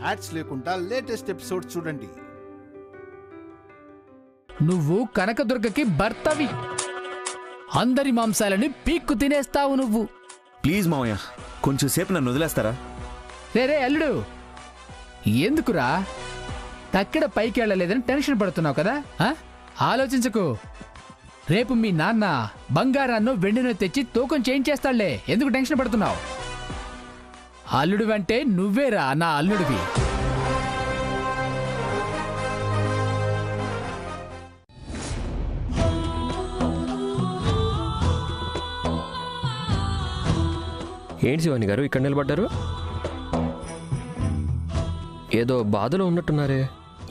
Ads లేకుండా latest episode చూడండి. నువ్వు కనకదుర్గకి భర్తవి. అందరి మాంసాలని పీక్కు తినేస్తావు నువ్వు. ప్లీజ్ మావయ్య, కొంచెం సేపు నన్ను వదిలేస్తారా? రే అల్లుడు, ఎందుకురా తక్కిడ పైకి వెళ్ళలేదని టెన్షన్ పడుతున్నావు కదా? ఆలోచించకు. రేపు మీ నాన్న బంగారాన్నో వెండినో తెచ్చి తూకం చేయించేస్తాడులే. ఎందుకు టెన్షన్ పడుతున్నావు? అల్లుడు అంటే నువ్వేరా నా అల్లుడివి. ఏంటి శివాని గారు ఇక్కడ నిలబడ్డారు? ఏదో బాధలో ఉన్నట్టున్నారే,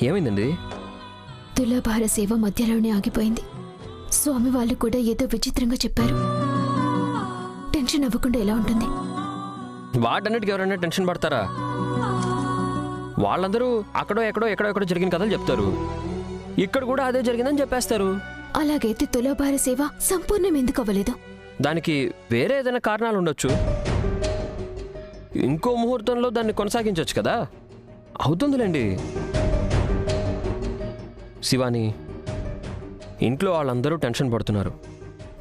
ఏమైందండి? తులాభార సేవ మధ్యలోనే ఆగిపోయింది. స్వామి వాళ్ళు కూడా ఏదో విచిత్రంగా చెప్పారు. టెన్షన్ అవ్వకుండా ఎలా ఉంటుంది? వాటన్నిటికి ఎవరైనా టెన్షన్ పడతారా? వాళ్ళందరూ అక్కడో ఎక్కడో జరిగిన కథలు చెప్తారు. ఇక్కడ కూడా అదే జరిగిందని చెప్పేస్తారు. అలాగైతే తులాభార సేవ సంపూర్ణం ఎందుకు అవ్వలేదు? దానికి వేరే ఏదైనా కారణాలు ఉండొచ్చు. ఇంకో ముహూర్తంలో దాన్ని కొనసాగించవచ్చు కదా. అవుతుందిలేండి. శివాని, ఇంట్లో వాళ్ళందరూ టెన్షన్ పడుతున్నారు.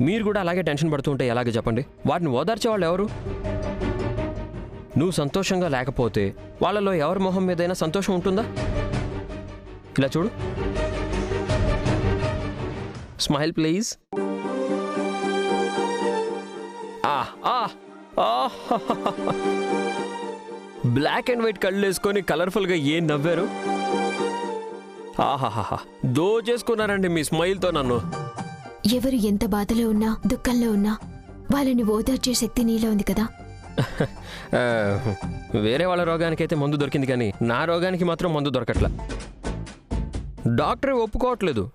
మీరు కూడా అలాగే టెన్షన్ పడుతుంటే ఎలాగే చెప్పండి? వాటిని ఓదార్చే వాళ్ళు ఎవరు? నువ్వు సంతోషంగా లేకపోతే వాళ్ళలో ఎవరి మొహం మీదైనా సంతోషం ఉంటుందా? ఇలా చూడు, smile please. Black and white కళ్ళు వేసుకొని కలర్ఫుల్గా ఏం నవ్వారు! ఆహాహా, దోచేసుకున్నారండి మీ స్మైల్తో నన్ను. ఎవరు ఎంత బాధలో ఉన్నా దుఃఖంలో ఉన్నా వాళ్ళని ఓదార్చే శక్తి నీలో ఉంది కదా. వేరే వాళ్ళ రోగానికైతే మందు దొరికింది, కానీ నా రోగానికి మాత్రం మందు దొరకట్లా. డాక్టరే ఒప్పుకోవట్లేదు.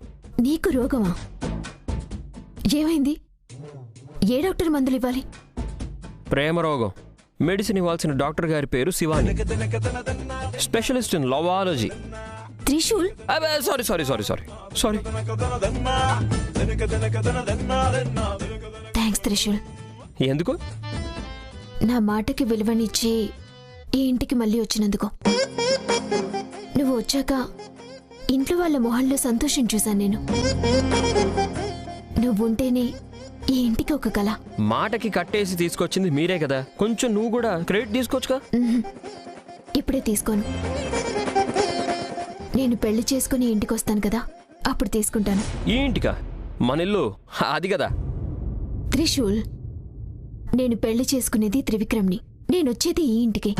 నీకు రోగమా? ఏమైంది? ఏ డాక్టర్ మందులు ఇవ్వాలి? ప్రేమ రోగం. మెడిసిన్ ఇవ్వాల్సిన డాక్టర్ గారి పేరు శివాని, స్పెషలిస్ట్ ఇన్ లవాలజీ. త్రిశూల్, సారీ. థ్యాంక్స్ త్రిశూల్. ఎందుకు? నా మాటకి విలువనిచ్చి ఈ ఇంటికి మళ్ళీ వచ్చినందుకు. నువ్వు వచ్చాక ఇంట్లో వాళ్ళ మొహంలో సంతోషం చూశాను నేను. నువ్వుంటేనే ఈ ఇంటికి ఒక కళ. మాటకి కట్టేసి తీసుకొచ్చింది మీరే కదా, కొంచెం నువ్వు కూడా క్రెడిట్ తీసుకోవచ్చుగా. ఇప్పుడే తీసుకోను. నేను పెళ్లి చేసుకుని ఇంటికి వస్తాను కదా, అప్పుడు తీసుకుంటాను. ఈ ఇంటికా? మన ఇల్లు అది కదా. త్రిశూల్, నేను పెళ్లి చేసుకునేది త్రివిక్రమ్ని. నేనొచ్చేది ఈ ఇంటికి.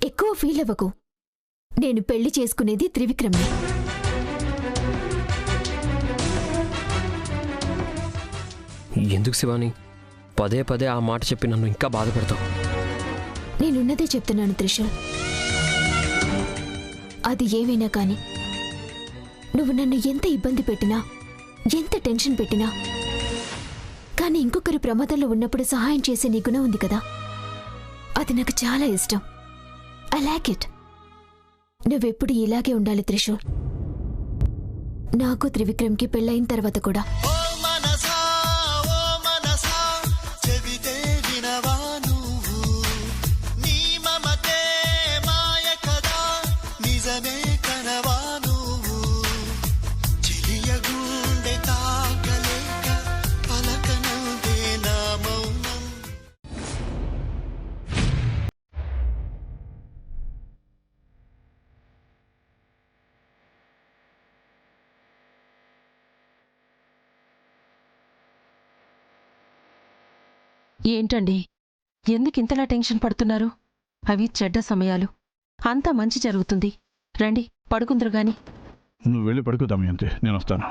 ఎక్కువ ఫీల్ అవ్వకు. నేను పెళ్లి చేసుకునేది త్రివిక్రమ్ని. ఎందుకు శివాని పదే పదే ఆ మాట చెప్పి నన్ను ఇంకా బాధ పెడతావు? నేనున్నదే చెప్తున్నాను త్రిశూల్. అది ఏమైనా కాని నువ్వు నన్ను ఎంత ఇబ్బంది పెట్టినా, ఎంత టెన్షన్ పెట్టినా, కానీ ఇంకొకరి ప్రమాదంలో ఉన్నప్పుడు సహాయం చేసే నీ గుణం ఉంది కదా, అది నాకు చాలా ఇష్టం. I like it. నువ్వెప్పుడు ఇలాగే ఉండాలి త్రిశూల్. నాకు త్రివిక్రమ్కి పెళ్ళైన తర్వాత కూడా. ఏంటండి, ఎందుకింతలా టెన్షన్ పడుతున్నారు? అవి చెడ్డ సమయాలు. అంతా మంచి జరుగుతుంది. రండి పడుకుందరు గాని. నువ్వు వెళ్ళి పడుకో దమయంతి, నేను వస్తాను.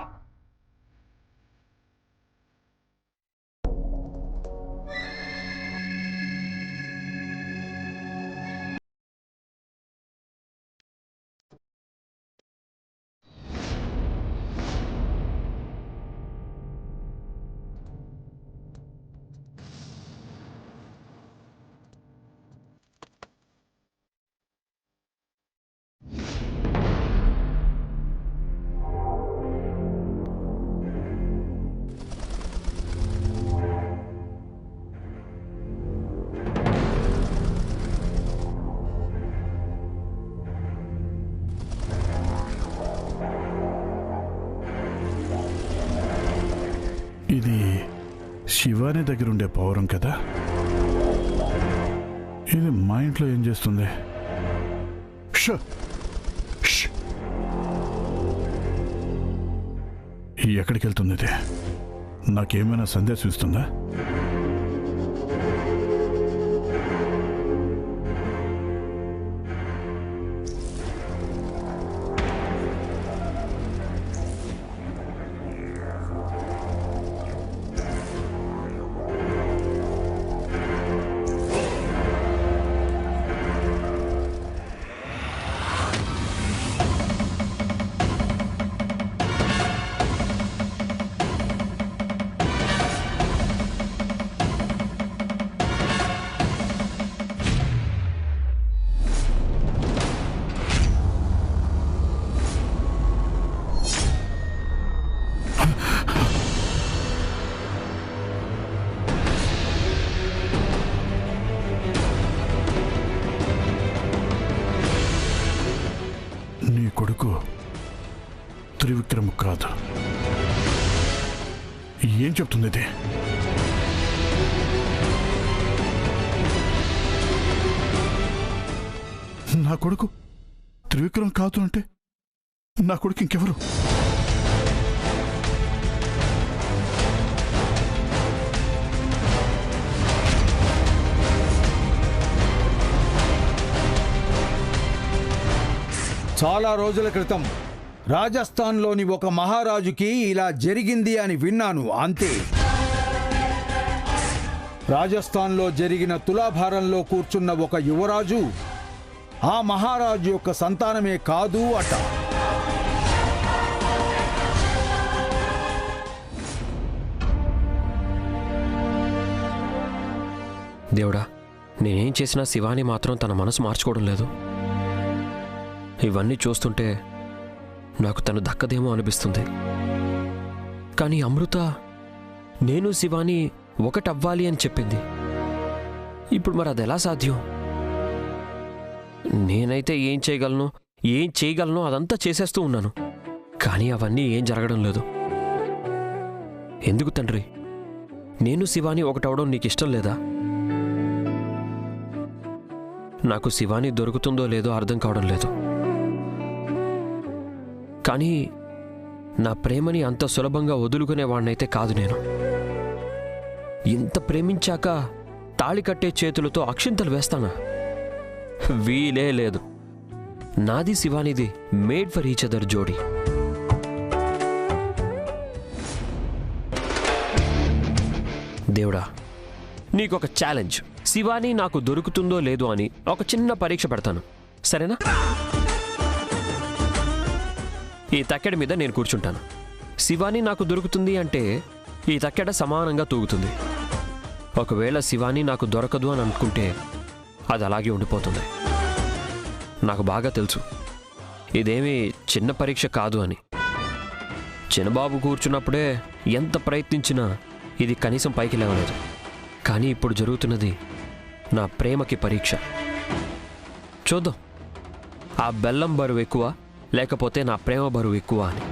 శివాని దగ్గర ఉండే పౌరం కదా, ఇది మా ఇంట్లో ఏం చేస్తుంది? ష్! ష్! ఎక్కడికి వెళ్తుంది ఇది? నాకేమైనా సందేశం ఇస్తుందా? నీ కొడుకు త్రివిక్రమ్ కాదు. ఏం చెప్తుంది ఇది? నా కొడుకు త్రివిక్రమ్ కాదు అంటే నా కొడుకు ఇంకెవరు? చాలా రోజుల క్రితం రాజస్థాన్లోని ఒక మహారాజుకి ఇలా జరిగింది అని విన్నాను, అంతే. రాజస్థాన్లో జరిగిన తులాభారంలో కూర్చున్న ఒక యువరాజు ఆ మహారాజు యొక్క సంతానమే కాదు అట. దేవుడా, నేనేం చేసినా శివాని మాత్రం తన మనసు మార్చుకోవడం లేదు. ఇవన్నీ చూస్తుంటే నాకు తను దక్కదేమో అనిపిస్తుంది. కానీ అమృత నేను శివాని ఒకటవ్వాలి అని చెప్పింది. ఇప్పుడు మరి అది ఎలా సాధ్యం? నేనైతే ఏం చేయగలనో అదంతా చేసేస్తూ ఉన్నాను. కానీ అవన్నీ ఏం జరగడం లేదు. ఎందుకు తండ్రి? నేను శివాని ఒకటవడం నీకు ఇష్టం లేదా? నాకు శివాని దొరుకుతుందో లేదో అర్థం కావడం లేదు. కానీ నా ప్రేమని అంత సులభంగా వదులుకునేవాణ్ణైతే కాదు నేను. ఇంత ప్రేమించాక తాళి కట్టే చేతులతో అక్షింతలు వేస్తానా? వీలే లేదు. నాది శివానిది మేడ్ ఫర్ ఈచ్ అదర్ జోడీ. దేవుడా, నీకొక ఛాలెంజ్. శివాని నాకు దొరుకుతుందో లేదో అని ఒక చిన్న పరీక్ష పెడతాను, సరేనా? ఈ తక్కెడ మీద నేను కూర్చుంటాను. శివాని నాకు దొరుకుతుంది అంటే ఈ తక్కెడ సమానంగా తూగుతుంది. ఒకవేళ శివాని నాకు దొరకదు అని అనుకుంటే అది అలాగే ఉండిపోతుంది. నాకు బాగా తెలుసు ఇదేమీ చిన్న పరీక్ష కాదు అని. చిన్నబాబు కూర్చున్నప్పుడే ఎంత ప్రయత్నించినా ఇది కనీసం పైకి లేవలేదు. కానీ ఇప్పుడు జరుగుతున్నది నా ప్రేమకి పరీక్ష. చూద్దాం, ఆ బెల్లం బరువు ఎక్కువ లేకపోతే నా ప్రేమ బరువు ఎక్కువ అని.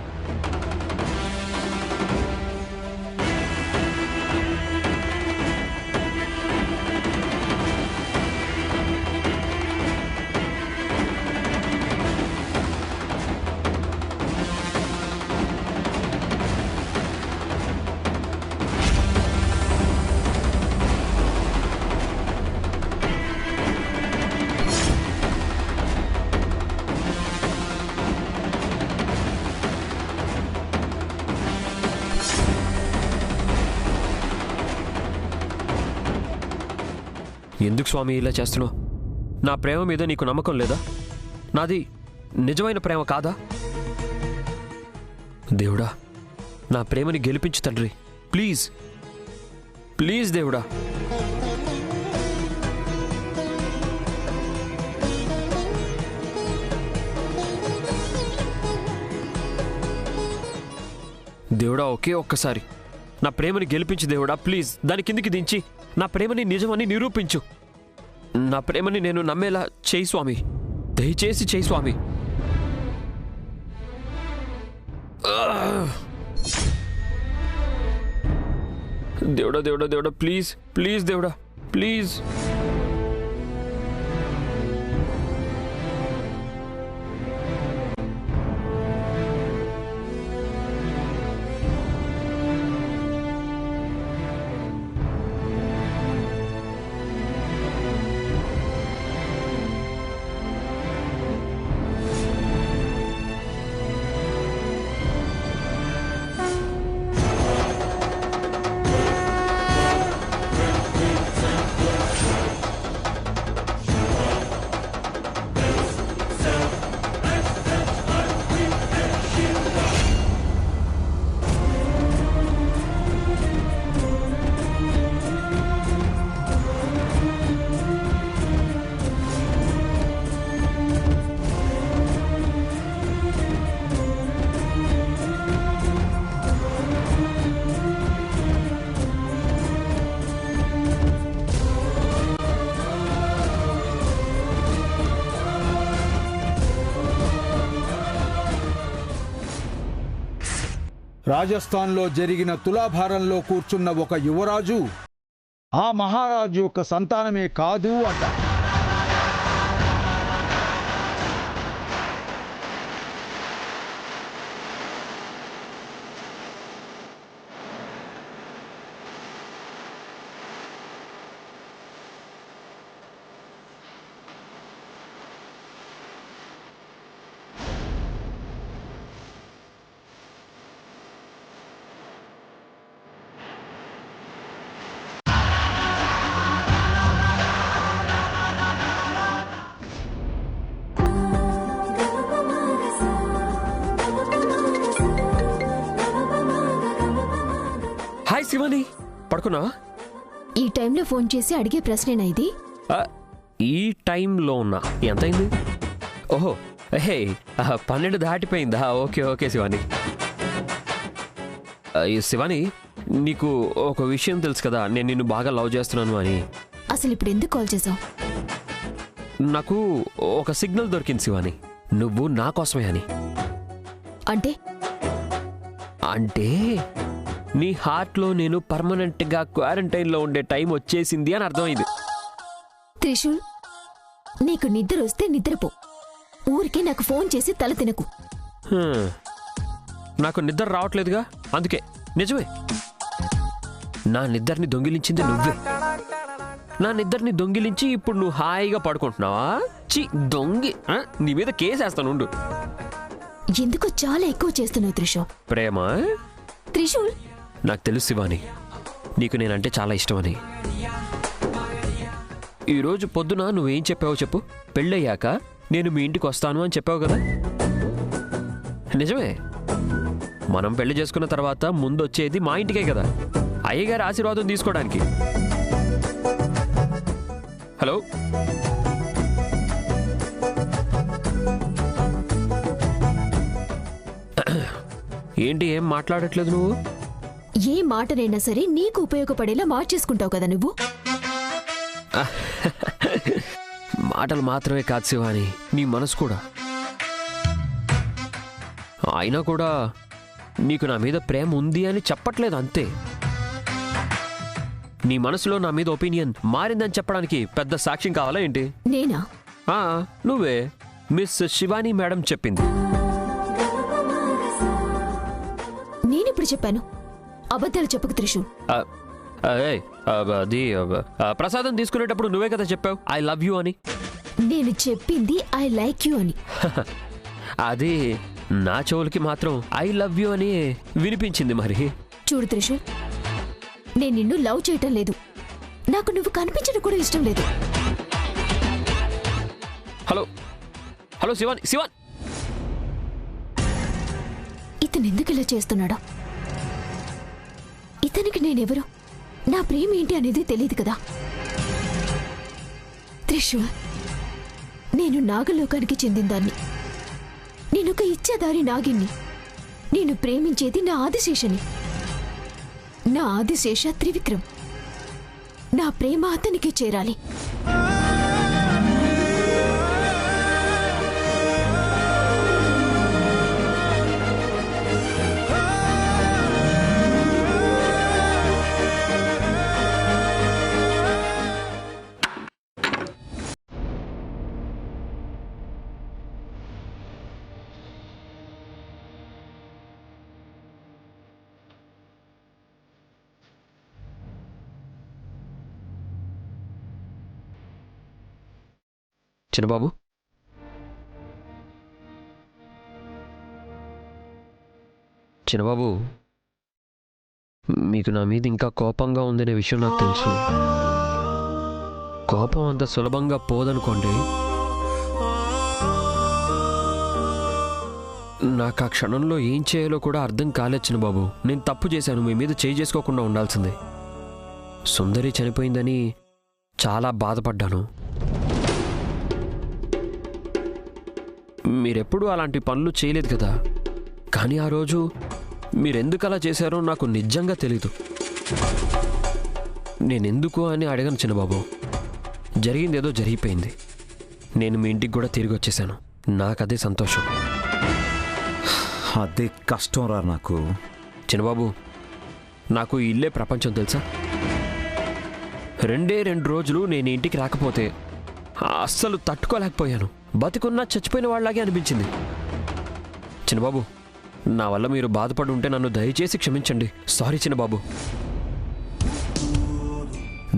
ఎందుకు స్వామి ఇలా చేస్తున్నావు? నా ప్రేమ మీద నీకు నమ్మకం లేదా? నాది నిజమైన ప్రేమ కాదా? దేవుడా, నా ప్రేమని గెలిపించు తండ్రి, ప్లీజ్ ప్లీజ్ దేవుడా. దేవుడా, ఒకే ఒక్కసారి నా ప్రేమని గెలిపించు దేవుడా, ప్లీజ్. దాని కిందికి దించి నా ప్రేమని నిజమని నిరూపించు. నా ప్రేమని నేను నమ్మేలా చేయి స్వామి, దయచేసి చేయి స్వామి. దేవుడా దేవుడా దేవుడా ప్లీజ్ ప్లీజ్ దేవుడా ప్లీజ్. రాజస్థాన్లో జరిగిన తులాభారంలో కూర్చున్న ఒక యువరాజు ఆ మహారాజు యొక్క సంతానమే కాదు అంట. హాయ్ శివాని, పడుకున్నా? ఈ టైంలో ఫోన్ చేసి అడిగే ప్రశ్నేనా ఇది? ఈ టైంలో ఉన్నా. ఎంతైంది? ఓహో హే 12 దాటిపోయిందా? Okay okay Shivani. శివాని, నీకు ఒక విషయం తెలుసు కదా, నేను నిన్ను బాగా లవ్ చేస్తున్నాను అని. అసలు ఇప్పుడు ఎందుకు కాల్ చేసావు? నాకు ఒక సిగ్నల్ దొరికింది శివాని, నువ్వు నా కోసమే అని. అంటే అంటే నీ హార్ట్లో నేను పర్మనెంట్గా క్వారంటైన్లో ఉండే టైం వచ్చేసింది అని అర్థమైంది. త్రిశూల్, నీకు నిద్ర వస్తే నిద్రపో. ఊరికే నాకు ఫోన్ చేసి తల తినకు. నాకు నిద్ర రావట్లేదుగా, అందుకే. నిజమే, నా నిద్రని దొంగిలించింది నువ్వే. నా నిద్రని దొంగిలించి ఇప్పుడు నువ్వు హాయిగా పడుకుంటున్నావా? దొంగి, నీ మీద కేసేస్తాను ఉండు. ఎందుకు చాలా ఎక్కువ చేస్తున్నావు త్రిశూల్? ప్రేమ? త్రిశూల్, నాకు తెలుసు శివాని, నీకు నేనంటే చాలా ఇష్టమని. ఈరోజు పొద్దున నువ్వేం చెప్పావో చెప్పు. పెళ్ళయ్యాక నేను మీ ఇంటికి వస్తాను అని చెప్పావు కదా. నిజమే, మనం పెళ్లి చేసుకున్న తర్వాత ముందు వచ్చేది మా ఇంటికే కదా, అయ్యగారి ఆశీర్వాదం తీసుకోవడానికి. హలో, ఏంటి ఏం మాట్లాడట్లేదు నువ్వు? ఏ మాటనైనా సరే నీకు ఉపయోగపడేలా మార్చేసుకుంటావు కదా నువ్వు. మాటలు మాత్రమే కాదు శివాని, నీ మనసు కూడా. అయినా కూడా నీకు నా మీద ప్రేమ ఉంది అని చెప్పట్లేదు, అంతే. నీ మనసులో నా మీద ఒపీనియన్ మారిందని చెప్పడానికి పెద్ద సాక్ష్యం కావాలా ఏంటి? నేనా? నువ్వే. మిస్ శివాని మేడం చెప్పింది. నేనెప్పుడు చెప్పాను? అబద్ధాలు చెప్పకు త్రిశూల్. అది ప్రసాదం తీసుకునేటప్పుడు నువ్వే కదా చెప్పావు ఐ లవ్ యూ అని. నేను చెప్పింది ఐ లైక్ యూ అని. అది నా చెవులకి మాత్రం ఐ లవ్ యూ అని వినిపించింది. మరి చూడు త్రిశూల్, నేను నిన్ను లవ్ చేయటం లేదు. నాకు నువ్వు కనిపించడం కూడా ఇష్టం లేదు. హలో హలో శివాన్, శివాన్, ఇతను ఎందుకు ఇలా చేస్తున్నాడా? ఇతనికి నేనెవరు, నా ప్రేమ ఏంటి అనేది తెలియదు కదా. త్రిశూల్, నేను నాగలోకానికి చెందిందాన్ని. నేనొక ఇచ్చేదారి నాగిన్ని. నేను ప్రేమించేది నా ఆదిశేషని. నా ఆదిశేష త్రివిక్రమ్. నా ప్రేమ అతనికి చేరాలి. చిన్నబాబు, చిన్నబాబు, మీకు నా మీద ఇంకా కోపంగా ఉందనే విషయం నాకు తెలుసు. కోపం అంత సులభంగా పోదనుకోండి. నాకు ఆ క్షణంలో ఏం చేయాలో కూడా అర్థం కాలేదు చిన్నబాబు. నేను తప్పు చేశాను, మీ మీద చేయి చేసుకోకుండా ఉండాల్సిందే. సుందరి చనిపోయిందని చాలా బాధపడ్డాను. మీరెప్పుడూ అలాంటి పనులు చేయలేదు కదా. కానీ ఆ రోజు మీరెందుకు అలా చేశారో నాకు నిజంగా తెలీదు. నేనెందుకు అని అడగను చిన్నబాబు. జరిగిందేదో జరిగిపోయింది. నేను మీ ఇంటికి కూడా తిరిగి వచ్చేసాను. నాకదే సంతోషం. అదే కష్టం రా నాకు. చిన్నబాబు, నాకు ఈ ఇల్లే ప్రపంచం తెలుసా. 2 రోజులు నేను ఇంటికి రాకపోతే అస్సలు తట్టుకోలేకపోయాను. బతికున్నా చచ్చిపోయిన వాళ్ళలాగే అనిపించింది. చిన్నబాబు, నా వల్ల మీరు బాధపడి ఉంటే నన్ను దయచేసి క్షమించండి. సారీ చిన్నబాబు.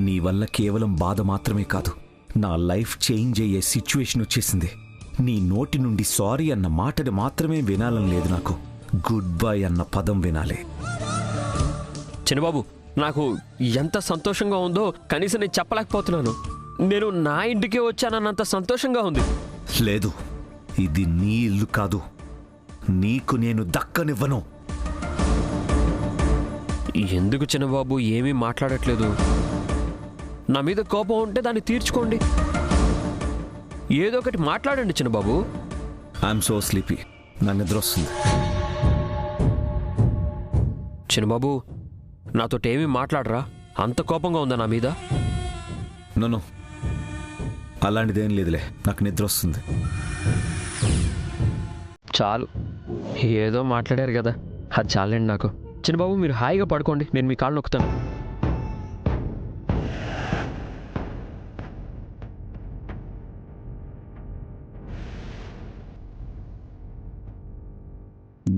నీ వల్ల కేవలం బాధ మాత్రమే కాదు, నా లైఫ్ చేంజ్ అయ్యే సిచ్యువేషన్ వచ్చేసింది. నీ నోటి నుండి సారీ అన్న మాటని మాత్రమే వినాలని లేదు నాకు. గుడ్ బై అన్న పదం వినాలి. చిన్నబాబు, నాకు ఎంత సంతోషంగా ఉందో కనీసం నేను చెప్పలేకపోతున్నాను. నేను నా ఇంటికే వచ్చానన్నంత సంతోషంగా ఉంది. లేదు, ఇది నీ ఇల్లు కాదు. నీకు నేను దక్కనివ్వను. ఎందుకు చిన్నబాబు ఏమీ మాట్లాడట్లేదు? నా మీద కోపం ఉంటే దాన్ని తీర్చుకోండి. ఏదో ఒకటి మాట్లాడండి చిన్నబాబు. ఐఎమ్ సో స్లీపీ, నా నిద్ర వస్తుంది. చిన్నబాబు, నాతోటి ఏమీ మాట్లాడరా? అంత కోపంగా ఉందా నా మీద? నన్ను అలాంటిదేం లేదులే, నాకు నిద్ర వస్తుంది. చాలు, ఏదో మాట్లాడారు కదా, అది చాలండి నాకు. చిన్నబాబు, మీరు హాయిగా పడుకోండి, నేను మీ కాళ్ళు నొక్కుతాను.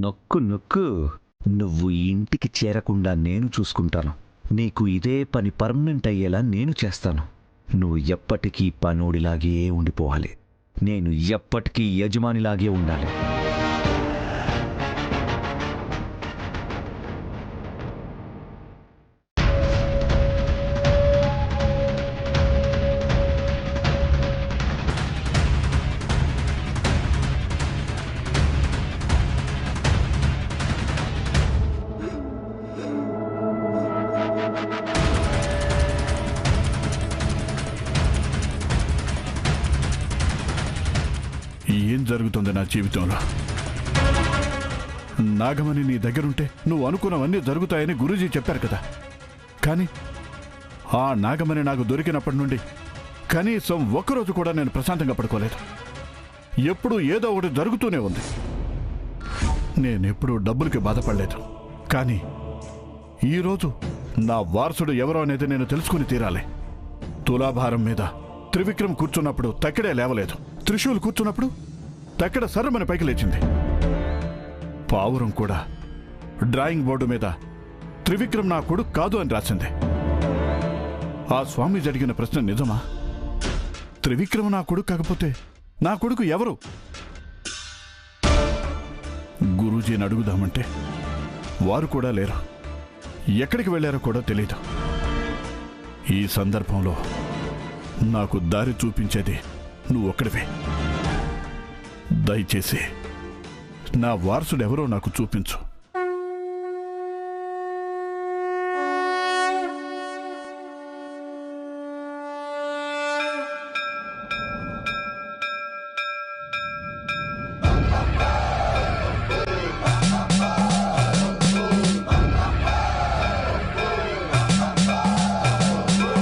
నొక్కు నొక్కు, నువ్వు ఇంటికి చేరకుండా నేను చూసుకుంటాను. నీకు ఇదే పని పర్మనెంట్ అయ్యేలా నేను చేస్తాను. నువ్వు ఎప్పటికీ పనోడిలాగే ఉండిపోవాలి. నేను ఎప్పటికీ యజమానిలాగే ఉండాలి. ఏం జరుగుతుంది నా జీవితంలో? నాగమణి నీ దగ్గరుంటే నువ్వు అనుకున్నవన్నీ జరుగుతాయని గురూజీ చెప్పారు కదా. కానీ ఆ నాగమణి నాకు దొరికినప్పటి నుండి కనీసం ఒక్కరోజు కూడా నేను ప్రశాంతంగా పడుకోలేదు. ఎప్పుడూ ఏదో ఒకటి జరుగుతూనే ఉంది. నేనెప్పుడూ డబ్బులకి బాధపడలేదు. కానీ ఈరోజు నా వారసుడు ఎవరో అనేది నేను తెలుసుకుని తీరాలి. తులాభారం మీద త్రివిక్రమ్ కూర్చున్నప్పుడు తక్కిడే లేవలేదు. త్రిశూల్ కూర్చున్నప్పుడు తక్కిడ సర్రమని పైకి లేచింది. పావురం కూడా డ్రాయింగ్ బోర్డు మీద త్రివిక్రమ్ నా కొడుకు కాదు అని రాసింది. ఆ స్వామి జరిగిన ప్రశ్న నిజమా? త్రివిక్రమ్ నా కొడుకు కాకపోతే నా కొడుకు ఎవరు? గురూజీని అడుగుదామంటే వారు కూడా లేరు. ఎక్కడికి వెళ్ళారో కూడా తెలీదు. ఈ సందర్భంలో నాకు దారి చూపించేది నువ్వు ఒక్కడివే. దయచేసి నా వారసుడెవరో నాకు చూపించు.